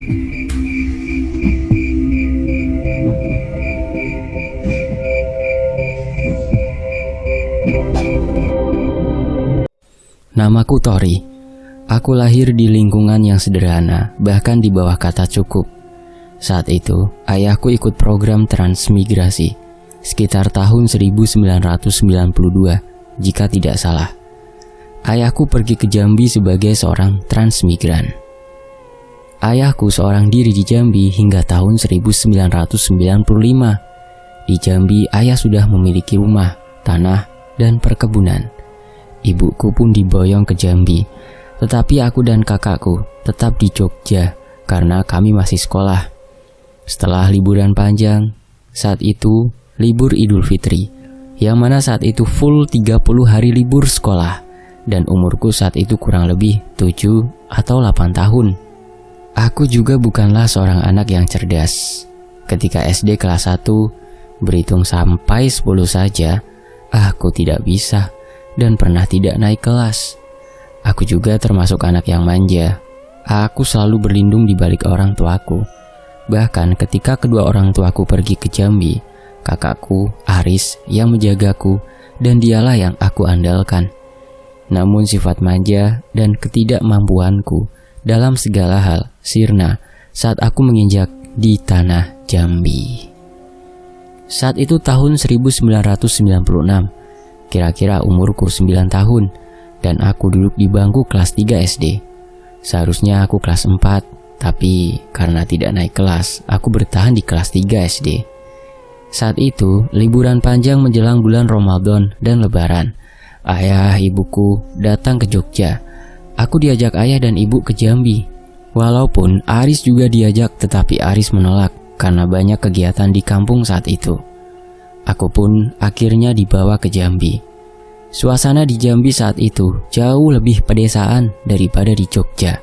Namaku Tori. Aku lahir di lingkungan yang sederhana, bahkan di bawah kata cukup. Saat itu, ayahku ikut program transmigrasi sekitar tahun 1992, jika tidak salah. Ayahku pergi ke Jambi sebagai seorang transmigran. Ayahku seorang diri di Jambi hingga tahun 1995. Di Jambi, ayah sudah memiliki rumah, tanah, dan perkebunan. Ibuku pun diboyong ke Jambi, tetapi aku dan kakakku tetap di Jogja karena kami masih sekolah. Setelah liburan panjang, saat itu libur Idul Fitri, yang mana saat itu full 30 hari libur sekolah, dan umurku saat itu kurang lebih 7 atau 8 tahun. Aku juga bukanlah seorang anak yang cerdas. Ketika SD kelas 1, berhitung sampai 10 saja, aku tidak bisa dan pernah tidak naik kelas. Aku juga termasuk anak yang manja. Aku selalu berlindung di balik orang tuaku. Bahkan ketika kedua orang tuaku pergi ke Jambi, kakakku, Aris, yang menjagaku, dan dialah yang aku andalkan. Namun sifat manja dan ketidakmampuanku dalam segala hal sirna saat aku menginjak di tanah Jambi. Saat itu tahun 1996. Kira-kira umurku 9 tahun dan aku duduk di bangku kelas 3 SD. Seharusnya aku kelas 4, tapi karena tidak naik kelas, aku bertahan di kelas 3 SD. Saat itu, liburan panjang menjelang bulan Ramadan dan Lebaran. Ayah ibuku datang ke Jogja. Aku diajak ayah dan ibu ke Jambi. Walaupun Aris juga diajak, tetapi Aris menolak karena banyak kegiatan di kampung saat itu. Aku pun akhirnya dibawa ke Jambi. Suasana di Jambi saat itu jauh lebih pedesaan daripada di Jogja.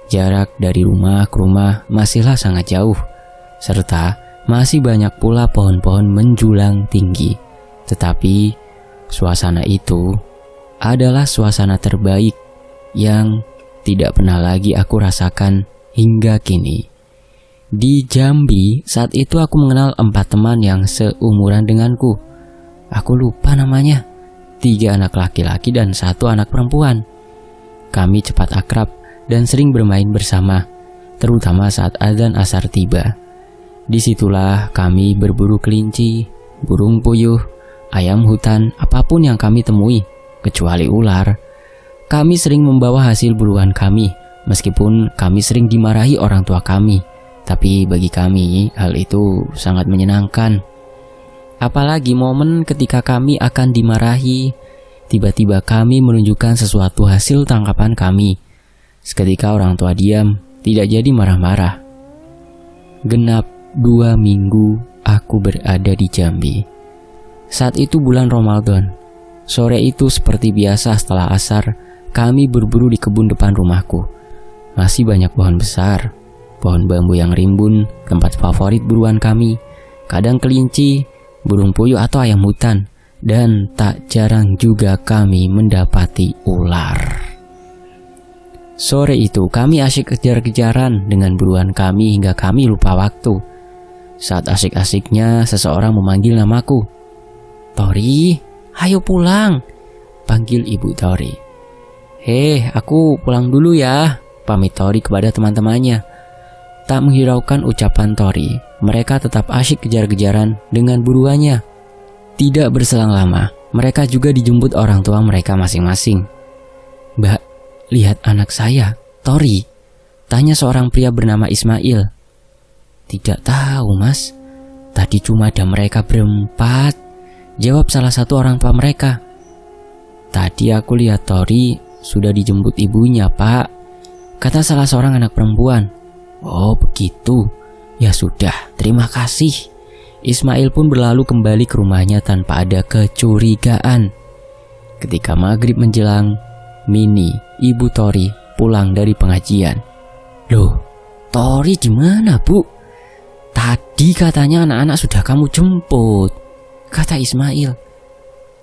Jarak dari rumah ke rumah masihlah sangat jauh, serta masih banyak pula pohon-pohon menjulang tinggi. Tetapi suasana itu adalah suasana terbaik yang tidak pernah lagi aku rasakan hingga kini. Di Jambi, saat itu aku mengenal 4 teman yang seumuran denganku. Aku lupa namanya. 3 anak laki-laki dan 1 anak perempuan. Kami cepat akrab dan sering bermain bersama, terutama saat azan asar tiba. Disitulah kami berburu kelinci, burung puyuh, ayam hutan, apapun yang kami temui, kecuali ular. Kami sering membawa hasil buruan kami, meskipun kami sering dimarahi orang tua kami. Tapi bagi kami, hal itu sangat menyenangkan. Apalagi momen ketika kami akan dimarahi, tiba-tiba kami menunjukkan sesuatu hasil tangkapan kami. Seketika orang tua diam, tidak jadi marah-marah. Genap 2 minggu aku berada di Jambi. Saat itu bulan Ramadan. Sore itu seperti biasa setelah asar, kami berburu di kebun depan rumahku. Masih banyak pohon besar, pohon bambu yang rimbun, tempat favorit buruan kami. Kadang kelinci, burung puyuh atau ayam hutan, dan tak jarang juga kami mendapati ular. Sore itu kami asyik kejar-kejaran dengan buruan kami hingga kami lupa waktu. Saat asyik-asyiknya seseorang memanggil namaku. "Tori, ayo pulang," panggil ibu Tori. Aku pulang dulu ya," pamit Tori kepada teman-temannya. Tak menghiraukan ucapan Tori, mereka tetap asyik kejar-kejaran dengan buruannya. Tidak berselang lama, mereka juga dijemput orang tua mereka masing-masing. "Mbak, lihat anak saya, Tori," tanya seorang pria bernama Ismail. "Tidak tahu, Mas. Tadi cuma ada mereka berempat," jawab salah satu orang tua mereka. "Tadi aku lihat Tori sudah dijemput ibunya, Pak," kata salah seorang anak perempuan. "Oh begitu, ya sudah, terima kasih." Ismail pun berlalu kembali ke rumahnya tanpa ada kecurigaan. Ketika maghrib menjelang, Mini, ibu Tori, pulang dari pengajian. "Loh, Tori di mana, Bu? Tadi katanya anak-anak sudah kamu jemput," kata Ismail.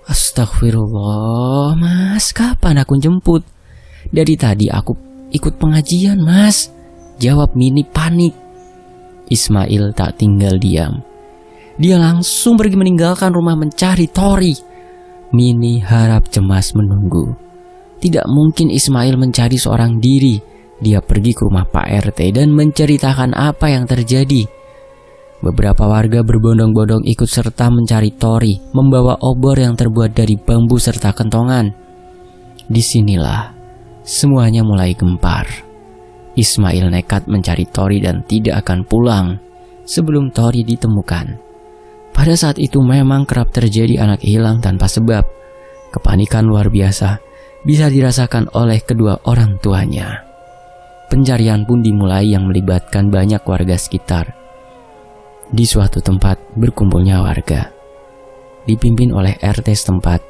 "Astagfirullah, Mas, kapan aku jemput? Dari tadi aku ikut pengajian, Mas," Jawab Mini panik. Ismail tak tinggal diam. Dia langsung pergi meninggalkan rumah mencari Tori. Mini harap cemas menunggu. Tidak mungkin Ismail mencari seorang diri. Dia pergi ke rumah Pak RT dan menceritakan apa yang terjadi. Beberapa warga berbondong-bondong ikut serta mencari Tori, membawa obor yang terbuat dari bambu serta kentongan. Disinilah semuanya mulai gempar. Ismail nekat mencari Tori dan tidak akan pulang sebelum Tori ditemukan. Pada saat itu memang kerap terjadi anak hilang tanpa sebab. Kepanikan luar biasa bisa dirasakan oleh kedua orang tuanya. Pencarian pun dimulai yang melibatkan banyak warga sekitar. Di suatu tempat berkumpulnya warga, dipimpin oleh RT setempat.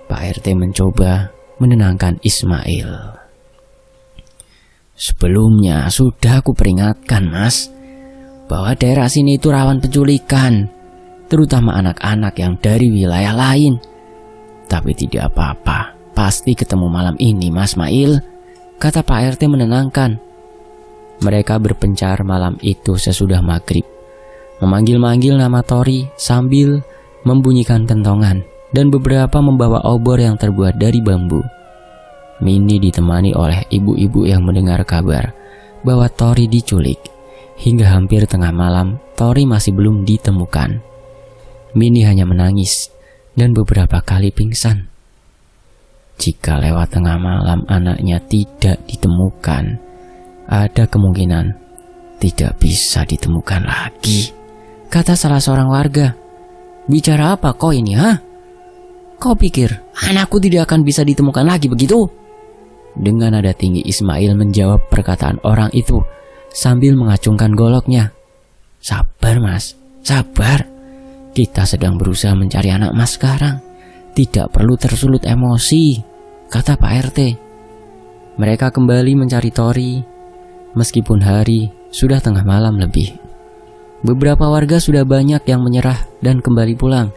Pak RT mencoba menenangkan Ismail. Sebelumnya sudah aku peringatkan, Mas, bahwa daerah sini itu rawan penculikan, terutama anak-anak yang dari wilayah lain. Tapi tidak apa-apa, pasti ketemu malam ini, Mas Mail, kata Pak RT menenangkan. Mereka berpencar malam itu sesudah maghrib, memanggil-manggil nama Tori sambil membunyikan kentongan, dan beberapa membawa obor yang terbuat dari bambu. Mini ditemani oleh ibu-ibu yang mendengar kabar bahwa Tori diculik. Hingga hampir tengah malam, Tori masih belum ditemukan. Mini hanya menangis dan beberapa kali pingsan. Jika lewat tengah malam anaknya tidak ditemukan, ada kemungkinan tidak bisa ditemukan lagi, kata salah seorang warga. Bicara apa kau ini, ha? Kau pikir anakku tidak akan bisa ditemukan lagi begitu? Dengan nada tinggi Ismail menjawab perkataan orang itu sambil mengacungkan goloknya. Sabar, Mas, sabar. Kita sedang berusaha mencari anak Mas sekarang. Tidak perlu tersulut emosi, kata Pak RT. Mereka kembali mencari Tori, meskipun hari sudah tengah malam lebih. Beberapa warga sudah banyak yang menyerah dan kembali pulang.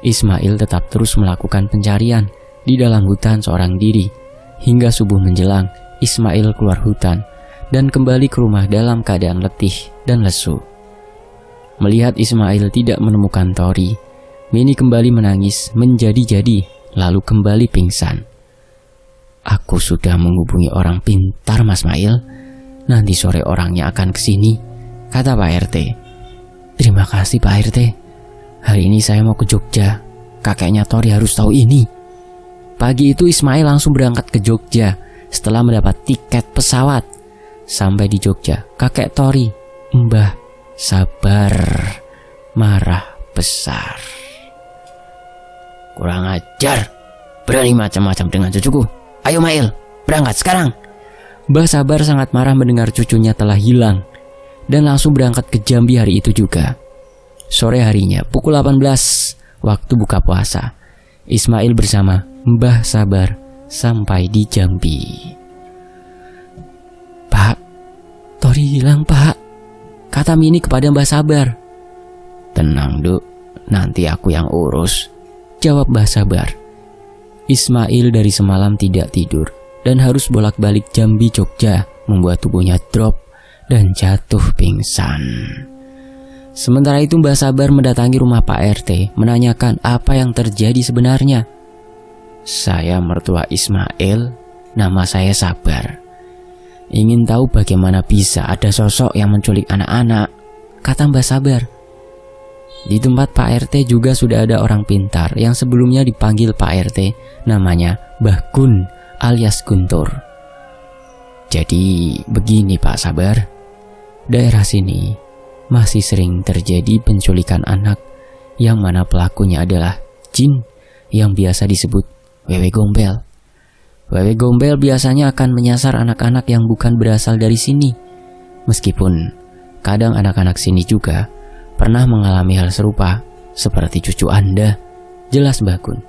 Ismail tetap terus melakukan pencarian di dalam hutan seorang diri. Hingga subuh menjelang, Ismail keluar hutan dan kembali ke rumah dalam keadaan letih dan lesu. Melihat Ismail tidak menemukan Tori, Mini kembali menangis menjadi-jadi, lalu kembali pingsan. Aku sudah menghubungi orang pintar, Mas Mail. Nanti sore orangnya akan kesini, kata Pak RT. Terima kasih Pak RT. Hari ini saya mau ke Jogja. Kakeknya Tori harus tahu ini. Pagi itu Ismail langsung berangkat ke Jogja setelah mendapat tiket pesawat. Sampai di Jogja, kakek Tori, Mbah Sabar, marah besar. Kurang ajar, berani macam-macam dengan cucuku. Ayo Mail, berangkat sekarang. Mbah Sabar sangat marah mendengar cucunya telah hilang dan langsung berangkat ke Jambi hari itu juga. Sore harinya, pukul 18 waktu buka puasa, Ismail bersama Mbah Sabar sampai di Jambi. Pak, Tori hilang, Pak, kata Mini kepada Mbah Sabar. Tenang, Duk, nanti aku yang urus, jawab Mbah Sabar. Ismail dari semalam tidak tidur dan harus bolak-balik Jambi Jogja, membuat tubuhnya drop dan jatuh pingsan. Sementara itu Mbah Sabar mendatangi rumah Pak RT menanyakan apa yang terjadi sebenarnya. Saya mertua Ismail, nama saya Sabar. Ingin tahu bagaimana bisa ada sosok yang menculik anak-anak, kata Mbah Sabar. Di tempat Pak RT juga sudah ada orang pintar yang sebelumnya dipanggil Pak RT, namanya Mbah Gun alias Guntur. Jadi begini Pak Sabar, daerah sini masih sering terjadi penculikan anak yang mana pelakunya adalah jin yang biasa disebut Wewe Gombel. Wewe Gombel biasanya akan menyasar anak-anak yang bukan berasal dari sini. Meskipun kadang anak-anak sini juga pernah mengalami hal serupa seperti cucu Anda, jelas Mbah Gun.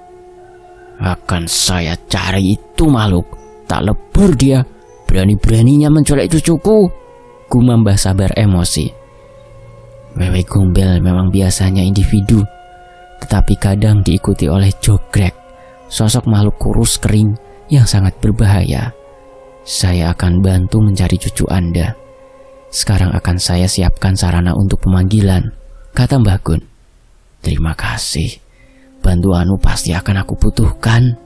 Akan saya cari itu makhluk, tak lebur dia, berani-beraninya menculik cucuku, gumam Mbah Sabar emosi. Wewe Gombel memang biasanya individu, tetapi kadang diikuti oleh jogrek, sosok makhluk kurus kering yang sangat berbahaya. Saya akan bantu mencari cucu Anda. Sekarang akan saya siapkan sarana untuk pemanggilan, kata Mbah Gun. Terima kasih, bantuanmu pasti akan aku butuhkan,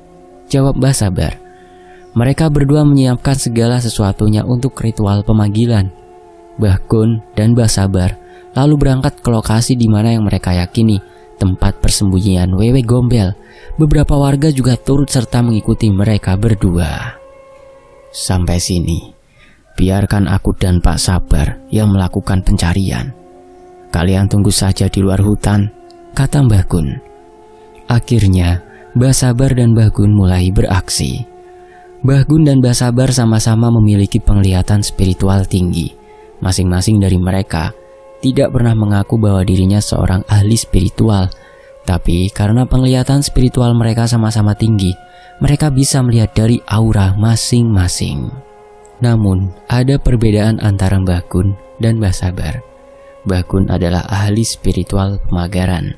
jawab Mbah Sabar. Mereka berdua menyiapkan segala sesuatunya untuk ritual pemanggilan. Mbah Gun dan Mbah Sabar lalu berangkat ke lokasi di mana yang mereka yakini tempat persembunyian Wewe Gombel. Beberapa warga juga turut serta mengikuti mereka berdua. Sampai sini, biarkan aku dan Pak Sabar yang melakukan pencarian. Kalian tunggu saja di luar hutan, kata Mbah Gun. Akhirnya, Mbah Sabar dan Mbah Gun mulai beraksi. Mbah Gun dan Mbah Sabar sama-sama memiliki penglihatan spiritual tinggi. Masing-masing dari mereka tidak pernah mengaku bahwa dirinya seorang ahli spiritual. Tapi karena penglihatan spiritual mereka sama-sama tinggi, mereka bisa melihat dari aura masing-masing. Namun, ada perbedaan antara Mbah Gun dan Mbah Sabar. Mbah Gun adalah ahli spiritual pemagaran.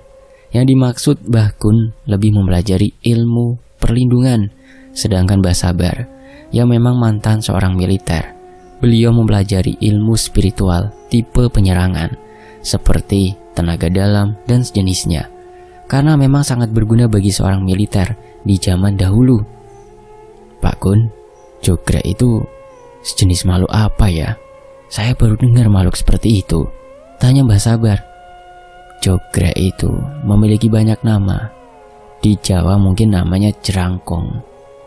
Yang dimaksud Mbah Gun lebih mempelajari ilmu perlindungan, sedangkan Mbah Sabar yang memang mantan seorang militer. Beliau mempelajari ilmu spiritual tipe penyerangan, seperti tenaga dalam dan sejenisnya. Karena memang sangat berguna bagi seorang militer di zaman dahulu. Pak Gun, jogrek itu sejenis makhluk apa ya? Saya baru dengar makhluk seperti itu, tanya Mbah Sabar. Jogrek itu memiliki banyak nama. Di Jawa mungkin namanya jerangkong.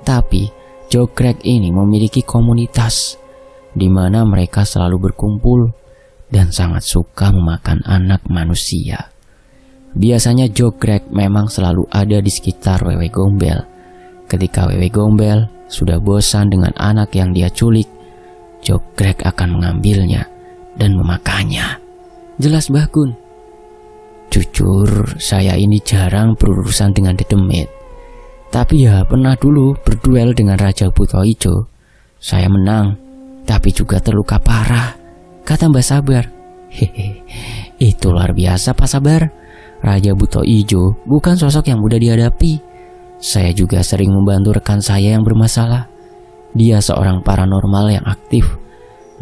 Tapi jogrek ini memiliki komunitas di mana mereka selalu berkumpul dan sangat suka memakan anak manusia. Biasanya jogrek memang selalu ada di sekitar Wewe Gombel. Ketika Wewe Gombel sudah bosan dengan anak yang dia culik, jogrek akan mengambilnya dan memakannya. Jelas Mbah Gun. Jujur, saya ini jarang berurusan dengan dedemit. Tapi ya pernah dulu berduel dengan Raja Buto Ijo. Saya menang, tapi juga terluka parah, kata Mbah Sabar. Hehe, itu luar biasa Pak Sabar. Raja Buto Ijo bukan sosok yang mudah dihadapi. Saya juga sering membantu rekan saya yang bermasalah. Dia seorang paranormal yang aktif.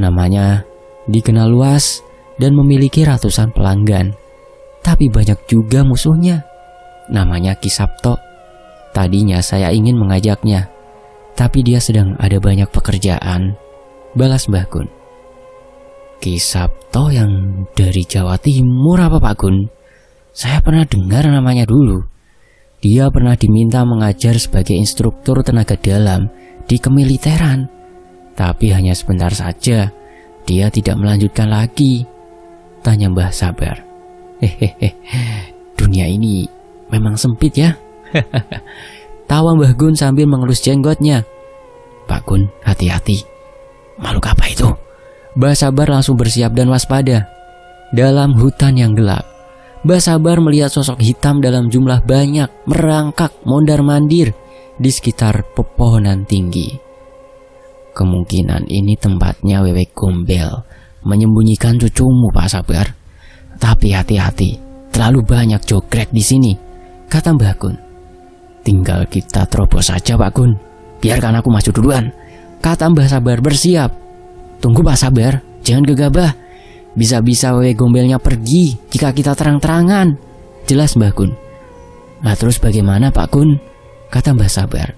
Namanya dikenal luas dan memiliki ratusan pelanggan. Tapi banyak juga musuhnya. Namanya Ki Sabto. Tadinya saya ingin mengajaknya, tapi dia sedang ada banyak pekerjaan, balas Mbah Gun. Ki Sabto yang dari Jawa Timur apa Pak Gun? Saya pernah dengar namanya dulu. Dia pernah diminta mengajar sebagai instruktur tenaga dalam di kemiliteran. Tapi hanya sebentar saja, dia tidak melanjutkan lagi, tanya Mbah Sabar. Hehehe, dunia ini memang sempit ya. Tawa Mbah Gun sambil mengelus jenggotnya. Pak Gun, hati-hati. Makhluk apa itu? Mbah Sabar langsung bersiap dan waspada. Dalam hutan yang gelap, Mbah Sabar melihat sosok hitam dalam jumlah banyak merangkak mondar-mandir di sekitar pepohonan tinggi. Kemungkinan ini tempatnya Wewe Gombel menyembunyikan cucumu Pak Sabar. Tapi hati-hati, terlalu banyak jogrek di sini, kata Mbah Gun. Tinggal kita terobos saja Pak Gun. Biarkan aku maju duluan, kata Mbah Sabar bersiap. Tunggu Pak Sabar, jangan gegabah. Bisa-bisa Wewe Gombelnya pergi jika kita terang-terangan, jelas Mbah Gun. Nah terus bagaimana Pak Gun? Kata Mbah Sabar.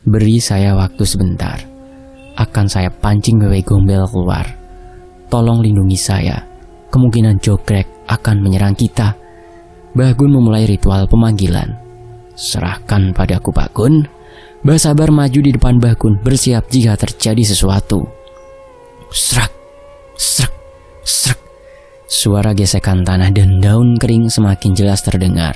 Beri saya waktu sebentar. Akan saya pancing Wewe Gombel keluar. Tolong lindungi saya. Kemungkinan jogrek akan menyerang kita. Mbah Gun memulai ritual pemanggilan. Serahkan padaku Pak Gun. Mbah Sabar maju di depan Mbah Gun bersiap jika terjadi sesuatu. Srak, srak, srak. Suara gesekan tanah dan daun kering semakin jelas terdengar.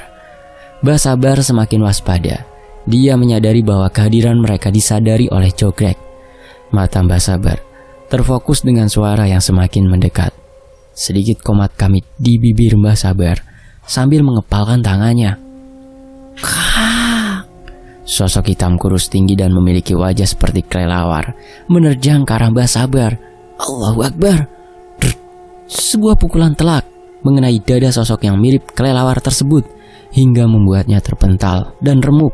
Mbah Sabar semakin waspada. Dia menyadari bahwa kehadiran mereka disadari oleh jogrek. Mata Mbah Sabar terfokus dengan suara yang semakin mendekat. Sedikit komat kamit di bibir Mbah Sabar sambil mengepalkan tangannya. Kak! Sosok hitam kurus tinggi dan memiliki wajah seperti kelelawar menerjang ke arah Mbah Sabar. Allahu Akbar! Sebuah pukulan telak mengenai dada sosok yang mirip kelelawar tersebut hingga membuatnya terpental dan remuk.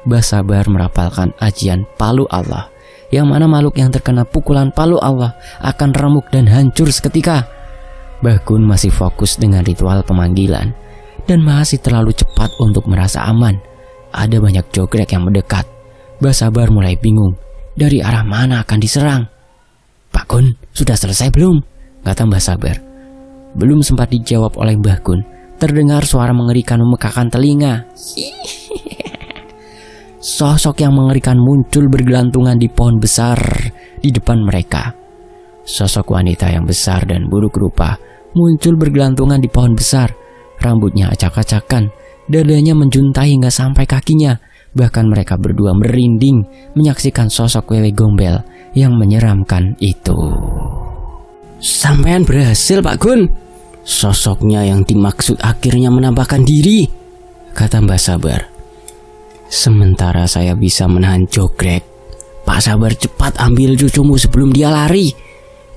Mbah Sabar merapalkan ajian palu Allah yang mana makhluk yang terkena pukulan palu Allah akan remuk dan hancur seketika. Bahkun masih fokus dengan ritual pemanggilan dan masih terlalu cepat untuk merasa aman. Ada banyak jogrek yang mendekat. Mbah Sabar mulai bingung dari arah mana akan diserang. "Pak Gun, sudah selesai belum?" kata Mbah Sabar. Belum sempat dijawab oleh Mbah Gun, terdengar suara mengerikan memekakan telinga. Sosok yang mengerikan muncul bergelantungan di pohon besar di depan mereka. Sosok wanita yang besar dan buruk rupa muncul bergelantungan di pohon besar. Rambutnya acak-acakan, dadanya menjuntai hingga sampai kakinya. Bahkan mereka berdua merinding menyaksikan sosok Wewe Gombel yang menyeramkan itu. "Sampean berhasil, Pak Gun. Sosoknya yang dimaksud akhirnya menampakkan diri," kata Mbah Sabar. "Sementara saya bisa menahan jogrek, Pak Sabar cepat ambil cucumu sebelum dia lari,"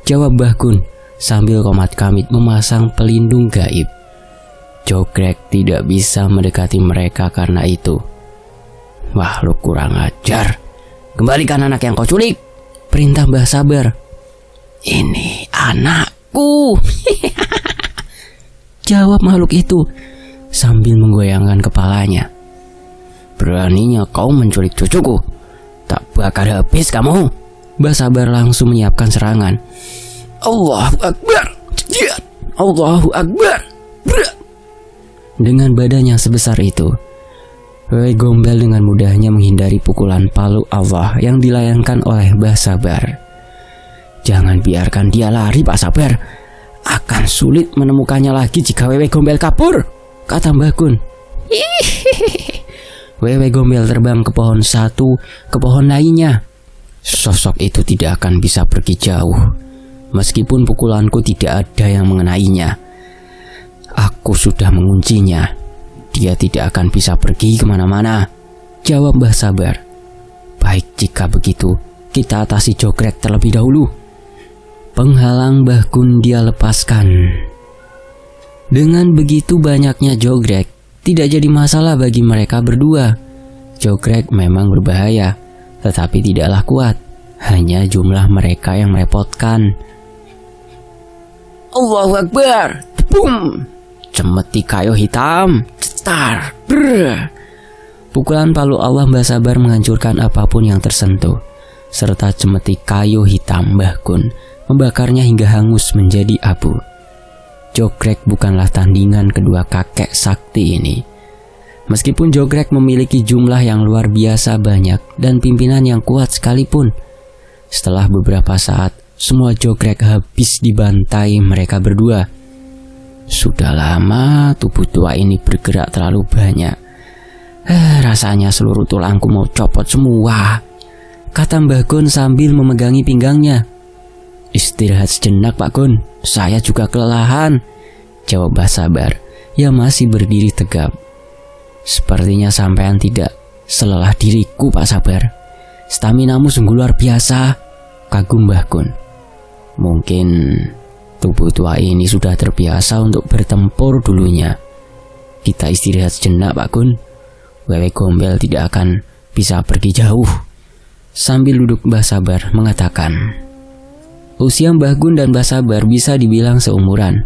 jawab Mbah Gun sambil komat kamit memasang pelindung gaib. Jogrek tidak bisa mendekati mereka karena itu. "Wah, lu kurang ajar. Kembalikan anak yang kau culik," perintah Mbah Sabar. "Ini anakku," jawab makhluk itu sambil menggoyangkan kepalanya. "Beraninya kau menculik cucuku, tak bakal habis kamu." Mbah Sabar langsung menyiapkan serangan. "Allahu Akbar, Allahu Akbar." Dengan badan yang sebesar itu, Wewe Gombel dengan mudahnya menghindari pukulan palu Allah yang dilayangkan oleh Mbah Sabar. "Jangan biarkan dia lari, Pak Sabar. Akan sulit menemukannya lagi jika Wewe Gombel kabur," kata Mbah Gun. Wewe Gombel terbang ke pohon satu, ke pohon lainnya. Sosok itu tidak akan bisa pergi jauh. Meskipun pukulanku tidak ada yang mengenainya. Aku sudah menguncinya. Dia tidak akan bisa pergi kemana-mana, jawab Mbah Sabar. "Baik, jika begitu, kita atasi jogrek terlebih dahulu." Penghalang Mbah Gun dia lepaskan. Dengan begitu banyaknya jogrek, tidak jadi masalah bagi mereka berdua. Jogrek memang berbahaya, tetapi tidaklah kuat. Hanya jumlah mereka yang merepotkan. Allahu Akbar! Boom! Cemeti kayu hitam, cetar, brr. Pukulan palu Allah Mbah Sabar menghancurkan apapun yang tersentuh, serta cemeti kayu hitam Mbah Gun membakarnya hingga hangus menjadi abu. Jogrek bukanlah tandingan kedua kakek sakti ini. Meskipun Jogrek memiliki jumlah yang luar biasa banyak dan pimpinan yang kuat sekalipun, setelah beberapa saat semua Jogrek habis dibantai mereka berdua. Sudah lama tubuh tua ini bergerak terlalu banyak. Rasanya seluruh tulangku mau copot semua, kata Mbah Gun sambil memegangi pinggangnya. Istirahat sejenak Pak Gun, saya juga kelelahan, jawab Mbah Sabar yang masih berdiri tegap. Sepertinya sampean tidak selelah diriku Pak Sabar. Staminamu sungguh luar biasa, kagum Mbah Gun. Mungkin tubuh tua ini sudah terbiasa untuk bertempur dulunya. Kita istirahat sejenak Pak Gun. Wewe Gombel tidak akan bisa pergi jauh. Sambil duduk Mbah Sabar mengatakan. Usia Mbah Gun dan Mbah Sabar bisa dibilang seumuran.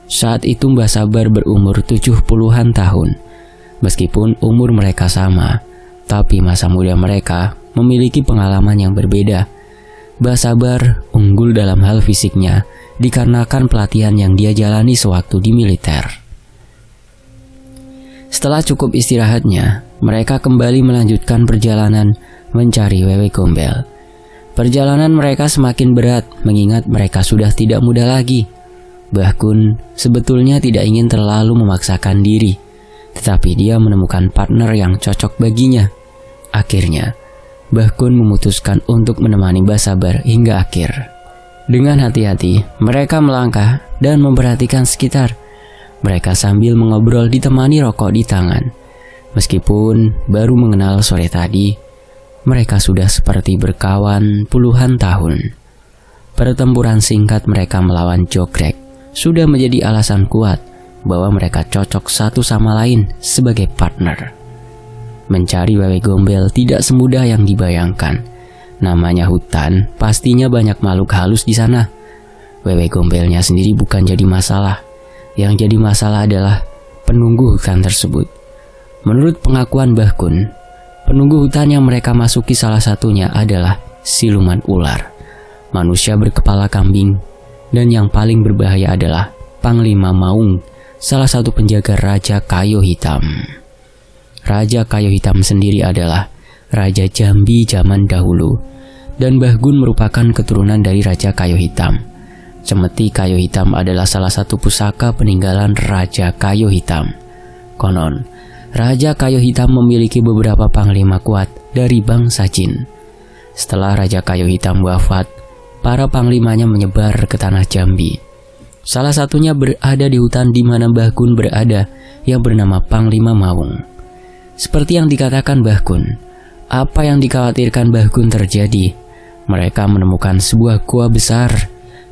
Saat itu Mbah Sabar berumur 70-an tahun. Meskipun umur mereka sama, tapi masa muda mereka memiliki pengalaman yang berbeda. Mbah Sabar unggul dalam hal fisiknya dikarenakan pelatihan yang dia jalani sewaktu di militer. Setelah cukup istirahatnya, mereka kembali melanjutkan perjalanan mencari Wewe Gombel. Perjalanan mereka semakin berat mengingat mereka sudah tidak muda lagi. Mbah Gun sebetulnya tidak ingin terlalu memaksakan diri, tetapi dia menemukan partner yang cocok baginya. Akhirnya, Mbah Gun memutuskan untuk menemani Mbah Sabar hingga akhir. Dengan hati-hati, mereka melangkah dan memperhatikan sekitar. Mereka sambil mengobrol ditemani rokok di tangan. Meskipun baru mengenal sore tadi, mereka sudah seperti berkawan puluhan tahun. Pertempuran singkat mereka melawan Jogrek sudah menjadi alasan kuat bahwa mereka cocok satu sama lain sebagai partner. Mencari Wewe Gombel tidak semudah yang dibayangkan. Namanya hutan, pastinya banyak makhluk halus di sana. Wewe Gombelnya sendiri bukan jadi masalah. Yang jadi masalah adalah penunggu hutan tersebut. Menurut pengakuan Mbah Kun, penunggu hutan yang mereka masuki salah satunya adalah siluman ular, manusia berkepala kambing, dan yang paling berbahaya adalah Panglima Maung, salah satu penjaga Raja Kayu Hitam. Raja Kayu Hitam sendiri adalah Raja Jambi zaman dahulu, dan Mbah Gun merupakan keturunan dari Raja Kayu Hitam. Cemeti Kayu Hitam adalah salah satu pusaka peninggalan Raja Kayu Hitam. Konon, Raja Kayu Hitam memiliki beberapa panglima kuat dari bangsa Jin. Setelah Raja Kayu Hitam wafat, para panglimanya menyebar ke tanah Jambi. Salah satunya berada di hutan di mana Mbah Gun berada, yang bernama Panglima Maung. Seperti yang dikatakan Mbah Gun, apa yang dikhawatirkan Mbah Gun terjadi. Mereka menemukan sebuah gua besar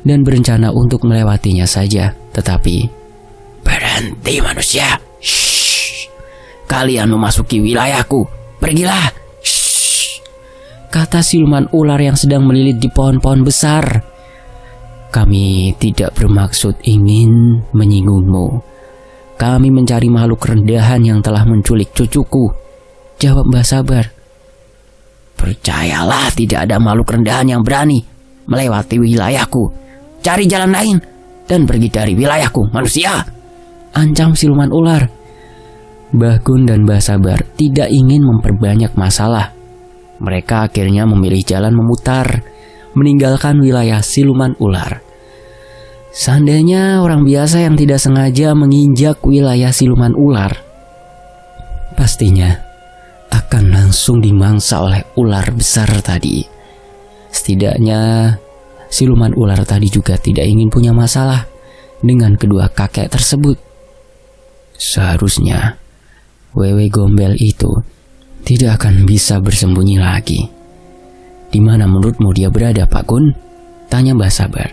dan berencana untuk melewatinya saja. Tetapi, berhenti manusia. Shh. Kalian memasuki wilayahku. Pergilah. Shh. Kata siluman ular yang sedang melilit di pohon-pohon besar. Kami tidak bermaksud ingin menyinggungmu. Kami mencari makhluk rendahan yang telah menculik cucuku, jawab Mbah Sabar. Percayalah, tidak ada makhluk rendahan yang berani melewati wilayahku. Cari jalan lain dan pergi dari wilayahku, manusia, ancam siluman ular. Mbah Gun dan Mbah Sabar tidak ingin memperbanyak masalah. Mereka akhirnya memilih jalan memutar, meninggalkan wilayah siluman ular. Seandainya orang biasa yang tidak sengaja menginjak wilayah siluman ular, pastinya akan langsung dimangsa oleh ular besar tadi. Setidaknya siluman ular tadi juga tidak ingin punya masalah dengan kedua kakek tersebut. Seharusnya Wewe Gombel itu tidak akan bisa bersembunyi lagi. Di mana menurutmu dia berada, Pak Gun? Tanya Mbah Sabar.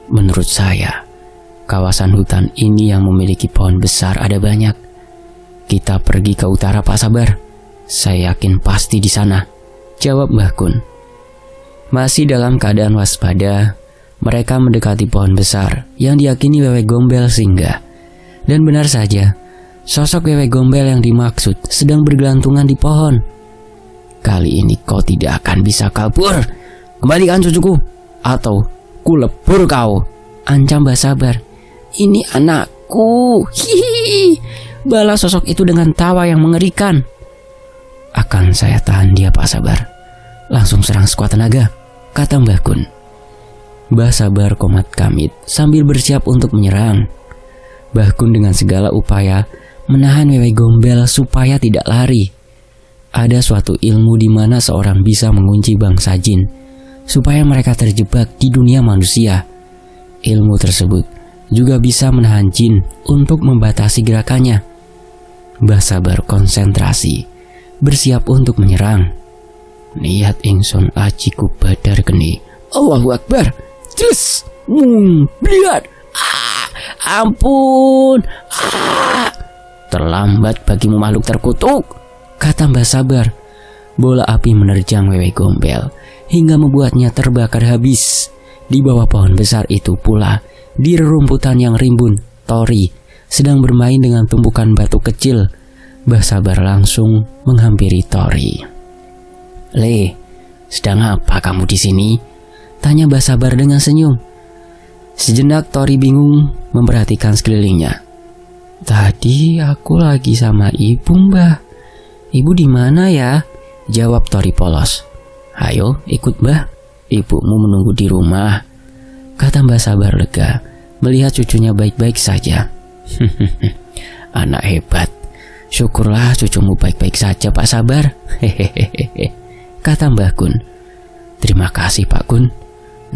Menurut saya, kawasan hutan ini yang memiliki pohon besar ada banyak. Kita pergi ke utara, Pak Sabar. Saya yakin pasti di sana, jawab Mbah Gun. Masih dalam keadaan waspada, mereka mendekati pohon besar yang diyakini Wewe Gombel singgah. Dan benar saja, sosok Wewe Gombel yang dimaksud sedang bergelantungan di pohon. Kali ini kau tidak akan bisa kabur. Kembalikan cucuku, atau kulebur kau, ancam Mbah Sabar. Ini anakku, hihi, balas sosok itu dengan tawa yang mengerikan. Akan saya tahan dia, Pak Sabar. Langsung serang sekuat tenaga, kata Mbah Gun. Mbah Sabar komat kamit sambil bersiap untuk menyerang. Mbah Gun dengan segala upaya menahan Wewe Gombel supaya tidak lari. Ada suatu ilmu di mana seorang bisa mengunci bangsa jin supaya mereka terjebak di dunia manusia. Ilmu tersebut juga bisa menahan jin untuk membatasi gerakannya. Mbah Sabar konsentrasi, bersiap untuk menyerang. Niat ingsun aji ku badar geni. Allahu Akbar. Terus, bliat. Ampun. Terlambat bagimu makhluk terkutuk, kata Mbah Sabar. Bola api menerjang Wewe Gombel hingga membuatnya terbakar habis. Di bawah pohon besar itu pula, di rerumputan yang rimbun, Tori sedang bermain dengan tumpukan batu kecil. Mbah Sabar langsung menghampiri Tori. Le, sedang apa kamu di sini? Tanya Mbah Sabar dengan senyum. Sejenak Tori bingung memperhatikan sekelilingnya. Tadi aku lagi sama ibu, Mbah. Ibu di mana ya? Jawab Tori polos. Ayo ikut Mbah, ibumu menunggu di rumah, kata Mbah Sabar lega melihat cucunya baik-baik saja. Anak hebat. Syukurlah cucumu baik-baik saja, Pak Sabar. Hehehe, kata Mbah Gun. Terima kasih, Pak Gun.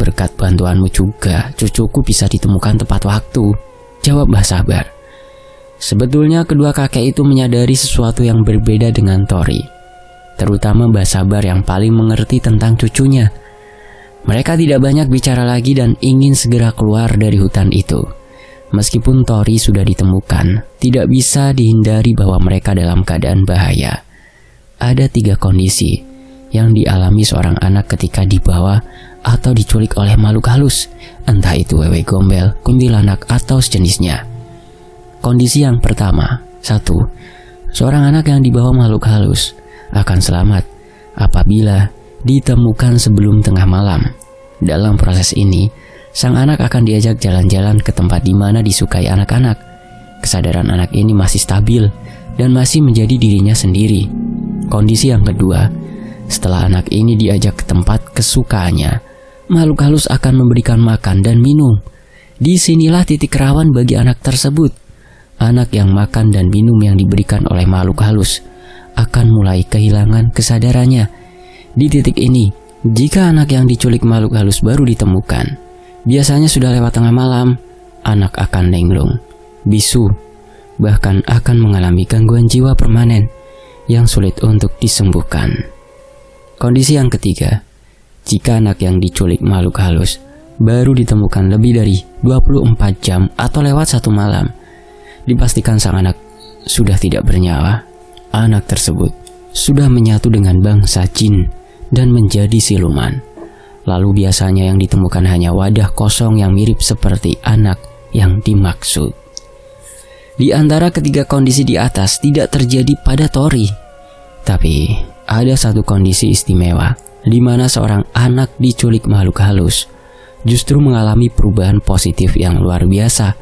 Berkat bantuanmu juga cucuku bisa ditemukan tepat waktu, jawab Mbah Sabar. Sebetulnya kedua kakek itu menyadari sesuatu yang berbeda dengan Tori, terutama Mbah Sabar yang paling mengerti tentang cucunya. Mereka tidak banyak bicara lagi dan ingin segera keluar dari hutan itu. Meskipun Tori sudah ditemukan, tidak bisa dihindari bahwa mereka dalam keadaan bahaya. Ada 3 kondisi yang dialami seorang anak ketika dibawa atau diculik oleh makhluk halus, entah itu wewe gombel, kuntilanak, atau sejenisnya. Kondisi yang pertama, 1. Seorang anak yang dibawa makhluk halus akan selamat apabila ditemukan sebelum tengah malam. Dalam proses ini, sang anak akan diajak jalan-jalan ke tempat di mana disukai anak-anak. Kesadaran anak ini masih stabil dan masih menjadi dirinya sendiri. Kondisi yang kedua, setelah anak ini diajak ke tempat kesukaannya, makhluk halus akan memberikan makan dan minum. Disinilah titik rawan bagi anak tersebut. Anak yang makan dan minum yang diberikan oleh makhluk halus akan mulai kehilangan kesadarannya. Di titik ini, jika anak yang diculik makhluk halus baru ditemukan, biasanya sudah lewat tengah malam, anak akan linglung, bisu, bahkan akan mengalami gangguan jiwa permanen yang sulit untuk disembuhkan. Kondisi yang ketiga, jika anak yang diculik makhluk halus baru ditemukan lebih dari 24 jam atau lewat 1 malam, dipastikan sang anak sudah tidak bernyawa. Anak tersebut sudah menyatu dengan bangsa jin dan menjadi siluman. Lalu biasanya yang ditemukan hanya wadah kosong yang mirip seperti anak yang dimaksud. Di antara ketiga kondisi di atas tidak terjadi pada Tori. Tapi ada satu kondisi istimewa di mana seorang anak diculik makhluk halus justru mengalami perubahan positif yang luar biasa.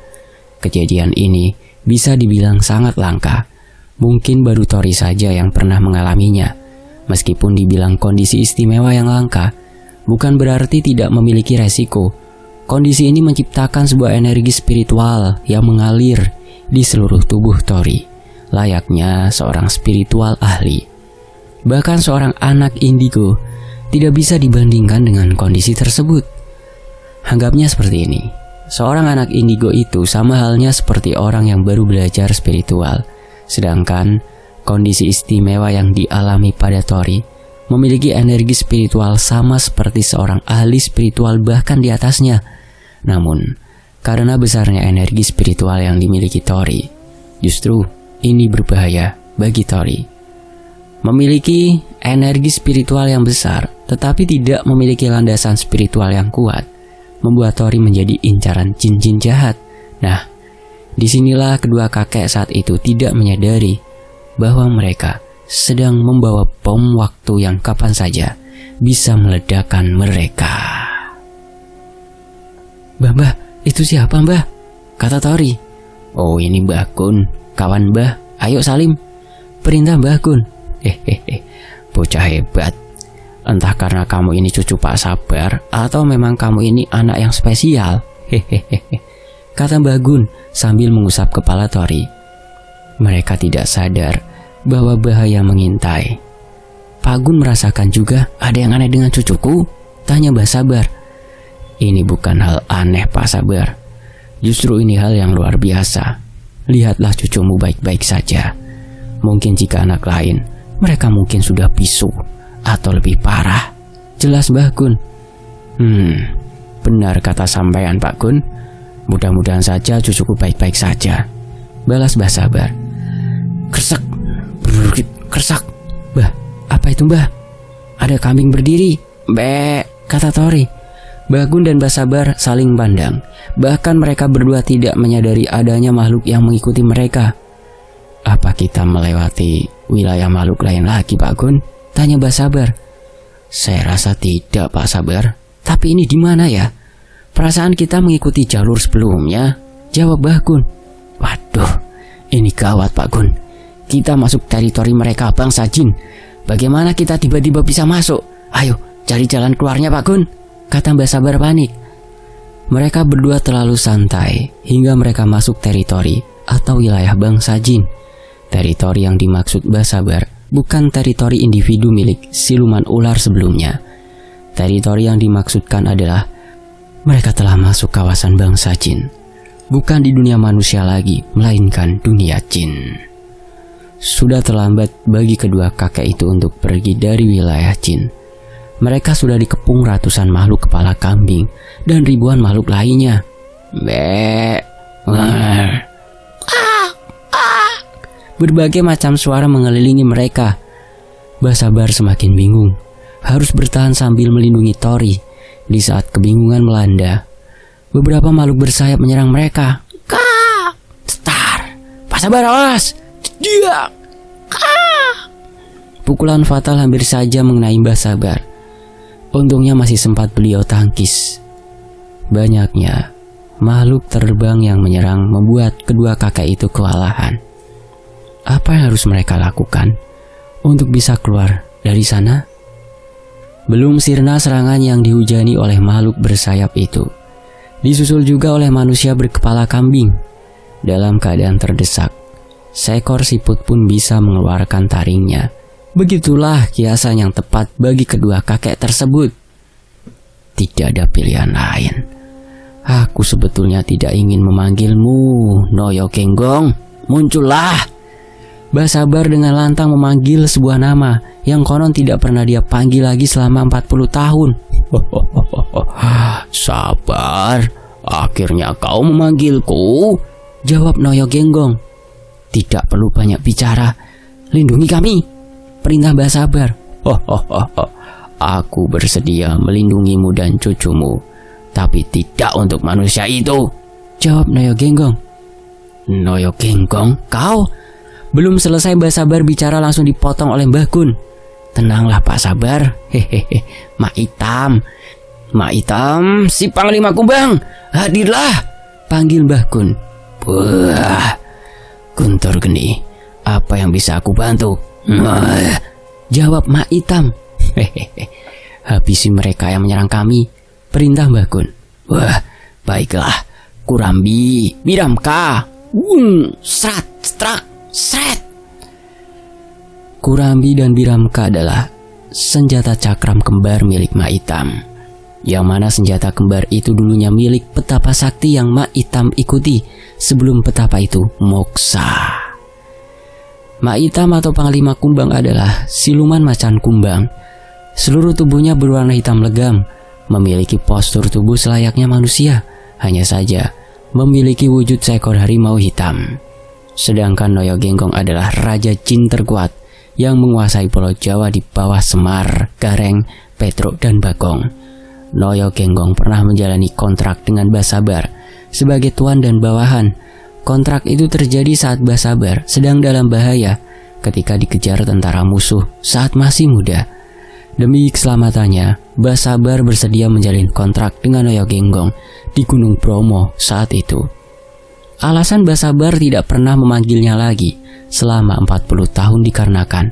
Kejadian ini bisa dibilang sangat langka. Mungkin baru Tori saja yang pernah mengalaminya. Meskipun dibilang kondisi istimewa yang langka, bukan berarti tidak memiliki resiko. Kondisi ini menciptakan sebuah energi spiritual yang mengalir di seluruh tubuh Tori, layaknya seorang spiritual ahli. Bahkan seorang anak indigo tidak bisa dibandingkan dengan kondisi tersebut. Anggapnya seperti ini. Seorang anak indigo itu sama halnya seperti orang yang baru belajar spiritual. Sedangkan kondisi istimewa yang dialami pada Tori memiliki energi spiritual sama seperti seorang ahli spiritual bahkan di atasnya. Namun, karena besarnya energi spiritual yang dimiliki Tori, justru ini berbahaya bagi Tori. Memiliki energi spiritual yang besar, tetapi tidak memiliki landasan spiritual yang kuat, membuat Tori menjadi incaran jin-jin jahat. Nah, disinilah kedua kakek saat itu tidak menyadari bahwa mereka sedang membawa bom waktu yang kapan saja bisa meledakkan mereka. Mbah, itu siapa mbah? Kata Tori. Oh, ini Mbah Kun, kawan mbah. Ayo salim. Perintah Mbah Kun. Bocah hebat. Entah karena kamu ini cucu Pak Sabar atau memang kamu ini anak yang spesial. Kata Mbah Gun sambil mengusap kepala Tori. Mereka tidak sadar bahwa bahaya mengintai. Pak Gun merasakan juga ada yang aneh dengan cucuku? Tanya Mbah Sabar. Ini bukan hal aneh Pak Sabar. Justru ini hal yang luar biasa. Lihatlah cucumu baik-baik saja. Mungkin jika anak lain, mereka mungkin sudah bisu atau lebih parah. Jelas Mbah Gun. Benar kata sampean Pak Gun. Mudah-mudahan saja cucuku baik-baik saja. Balas Mbah Sabar. Kersak, berurut, kersak. Mbah, apa itu mbah? Ada kambing berdiri. Mbak, kata Tori. Mbah Gun dan Mbah Sabar saling pandang. Bahkan mereka berdua tidak menyadari adanya makhluk yang mengikuti mereka. Apa kita melewati wilayah makhluk lain lagi Pak Gun? Tanya Mbah Sabar. Saya rasa tidak Pak Sabar. Tapi ini di mana ya? Perasaan kita mengikuti jalur sebelumnya. Jawab Mbah Gun. Waduh, ini gawat Pak Gun. Kita masuk teritori mereka bangsa jin. Bagaimana kita tiba-tiba bisa masuk? Ayo cari jalan keluarnya Pak Gun, kata Mbah Sabar panik. Mereka berdua terlalu santai hingga mereka masuk teritori atau wilayah bangsa jin. Teritori yang dimaksud Mbah Sabar bukan teritori individu milik siluman ular sebelumnya. Teritori yang dimaksudkan adalah mereka telah masuk kawasan bangsa jin. Bukan di dunia manusia lagi, melainkan dunia jin. Sudah terlambat bagi kedua kakek itu untuk pergi dari wilayah jin. Mereka sudah dikepung ratusan makhluk kepala kambing dan ribuan makhluk lainnya. Berbagai macam suara mengelilingi mereka. Mbah Sabar semakin bingung. harus bertahan sambil melindungi Tori di saat kebingungan melanda. Beberapa makhluk bersayap menyerang mereka. Kak! Star! Pak Sabar, awas! Dia! Kak! Pukulan fatal hampir saja mengenai Mbah Sabar. Untungnya masih sempat beliau tangkis. Banyaknya makhluk terbang yang menyerang membuat kedua kakek itu kewalahan. Apa yang harus mereka lakukan untuk bisa keluar dari sana? Belum sirna serangan yang dihujani oleh makhluk bersayap itu, disusul juga oleh manusia berkepala kambing. Dalam keadaan terdesak, seekor siput pun bisa mengeluarkan taringnya. Begitulah kiasan yang tepat bagi kedua kakek tersebut. Tidak ada pilihan lain. Aku sebetulnya tidak ingin memanggilmu, Noyo Genggong. Muncullah! Mbah Sabar dengan lantang memanggil sebuah nama yang konon tidak pernah dia panggil lagi selama 40 tahun. Sabar, akhirnya kau memanggilku, jawab Noyo Genggong. Tidak perlu banyak bicara, lindungi kami, perintah Mbah Sabar. Aku bersedia melindungimu dan cucumu, tapi tidak untuk manusia itu, jawab Noyo Genggong. Noyo Genggong, kau? Belum selesai Mbah Sabar bicara langsung dipotong oleh Mbah Kun. Tenanglah Pak Sabar, hehehe, Mak Itam. Mak Itam, si Panglima Kumbang, hadirlah, panggil Mbah Kun. Wah, Guntur Geni, apa yang bisa aku bantu? Jawab Mak Itam. Hehehe, habisi mereka yang menyerang kami, perintah Mbah Kun. Wah, baiklah, Kurambi, Biramka, Srat, Strak, Sret. Kurambi dan Biramka adalah senjata cakram kembar milik Mak Itam, yang mana senjata kembar itu dulunya milik petapa sakti yang Mak Itam ikuti sebelum petapa itu moksa. Mak Itam atau Panglima Kumbang adalah siluman macan kumbang. Seluruh tubuhnya berwarna hitam legam, memiliki postur tubuh selayaknya manusia, hanya saja memiliki wujud seekor harimau hitam. Sedangkan Noyo Genggong adalah raja jin terkuat yang menguasai Pulau Jawa di bawah Semar, Gareng, Petruk, dan Bagong. Noyo Genggong pernah menjalani kontrak dengan Mbah Sabar sebagai tuan dan bawahan. Kontrak itu terjadi saat Mbah Sabar sedang dalam bahaya ketika dikejar tentara musuh saat masih muda. Demi keselamatannya, Mbah Sabar bersedia menjalin kontrak dengan Noyo Genggong di Gunung Bromo saat itu. Alasan Mbah Sabar tidak pernah memanggilnya lagi selama 40 tahun dikarenakan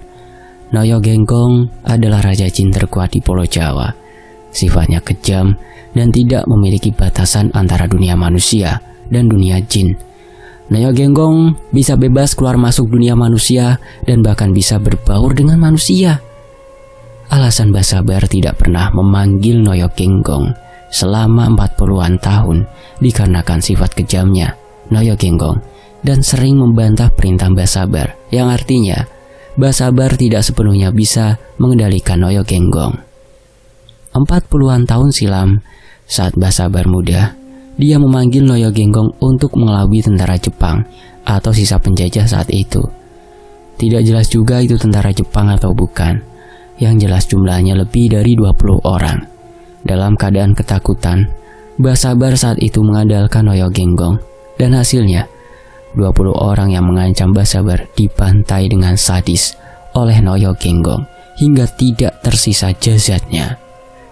Noyo Genggong adalah raja jin terkuat di Pulau Jawa. Sifatnya kejam dan tidak memiliki batasan antara dunia manusia dan dunia jin. Noyo Genggong bisa bebas keluar masuk dunia manusia dan bahkan bisa berbaur dengan manusia. Alasan Mbah Sabar tidak pernah memanggil Noyo Genggong selama 40-an tahun dikarenakan sifat kejamnya Noyo Genggong dan sering membantah perintah Mbah Sabar, yang artinya Mbah Sabar tidak sepenuhnya bisa mengendalikan Noyo Genggong. 40-an tahun silam, saat Mbah Sabar muda, dia memanggil Noyo Genggong untuk mengelabui tentara Jepang atau sisa penjajah saat itu. Tidak jelas juga itu tentara Jepang atau bukan. Yang jelas jumlahnya lebih dari 20 orang. Dalam keadaan ketakutan, Mbah Sabar saat itu mengandalkan Noyo Genggong, dan hasilnya 20 orang yang mengancam Mbah Sabar dibantai dengan sadis oleh Noyo Genggong hingga tidak tersisa jasadnya.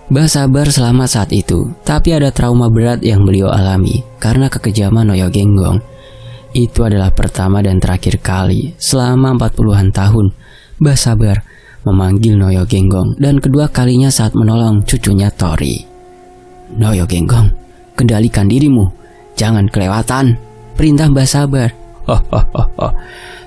Mbah Sabar selamat saat itu, tapi ada trauma berat yang beliau alami karena kekejaman Noyo Genggong. Itu adalah pertama dan terakhir kali selama 40-an tahun Mbah Sabar memanggil Noyo Genggong, dan kedua kalinya saat menolong cucunya Tori. Noyo Genggong, kendalikan dirimu, jangan kelewatan, perintah Mbah Sabar.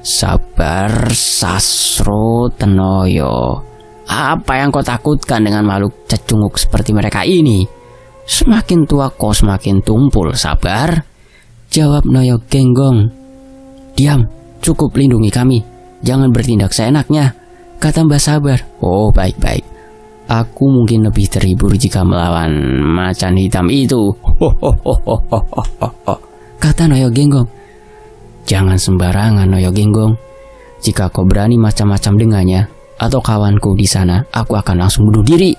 Sabar Sasro Tenoyo, apa yang kau takutkan dengan makhluk cecunguk seperti mereka ini? Semakin tua kau semakin tumpul, Sabar, jawab Noyo Genggong. Diam, cukup lindungi kami, jangan bertindak seenaknya, kata Mbah Sabar. Oh, baik-baik. Aku mungkin lebih terhibur jika melawan macan hitam itu, kata Noyo Genggong. Jangan sembarangan, Noyo Genggong. Jika kau berani macam-macam dengannya, atau kawanku di sana, aku akan langsung bunuh diri,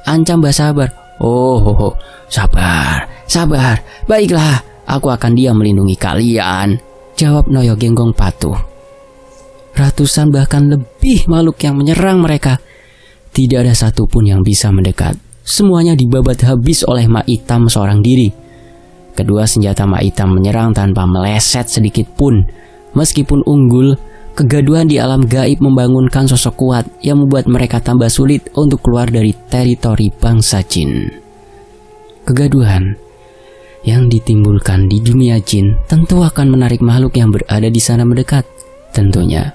ancam Mbah Sabar. Oh, sabar, baiklah, aku akan diam melindungi kalian, jawab Noyo Genggong patuh. Ratusan bahkan lebih makhluk yang menyerang mereka. Tidak ada satupun yang bisa mendekat. Semuanya dibabat habis oleh Mak Itam seorang diri. Kedua senjata Mak Itam menyerang tanpa meleset sedikit pun. Meskipun unggul, kegaduhan di alam gaib membangunkan sosok kuat yang membuat mereka tambah sulit untuk keluar dari teritori bangsa jin. Kegaduhan yang ditimbulkan di dunia jin tentu akan menarik makhluk yang berada di sana mendekat. Tentunya,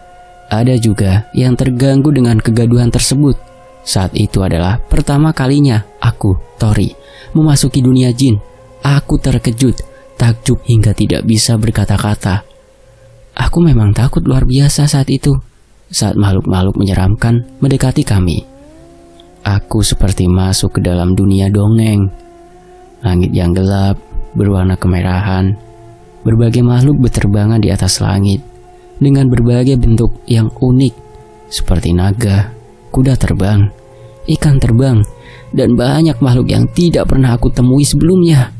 ada juga yang terganggu dengan kegaduhan tersebut. Saat itu adalah pertama kalinya aku, Tori, memasuki dunia jin. Aku terkejut, takjub hingga tidak bisa berkata-kata. Aku memang takut luar biasa saat itu, saat makhluk-makhluk menyeramkan mendekati kami. Aku seperti masuk ke dalam dunia dongeng. Langit yang gelap, berwarna kemerahan, berbagai makhluk berterbangan di atas langit, dengan berbagai bentuk yang unik, seperti naga, kuda terbang, ikan terbang, dan banyak makhluk yang tidak pernah aku temui sebelumnya.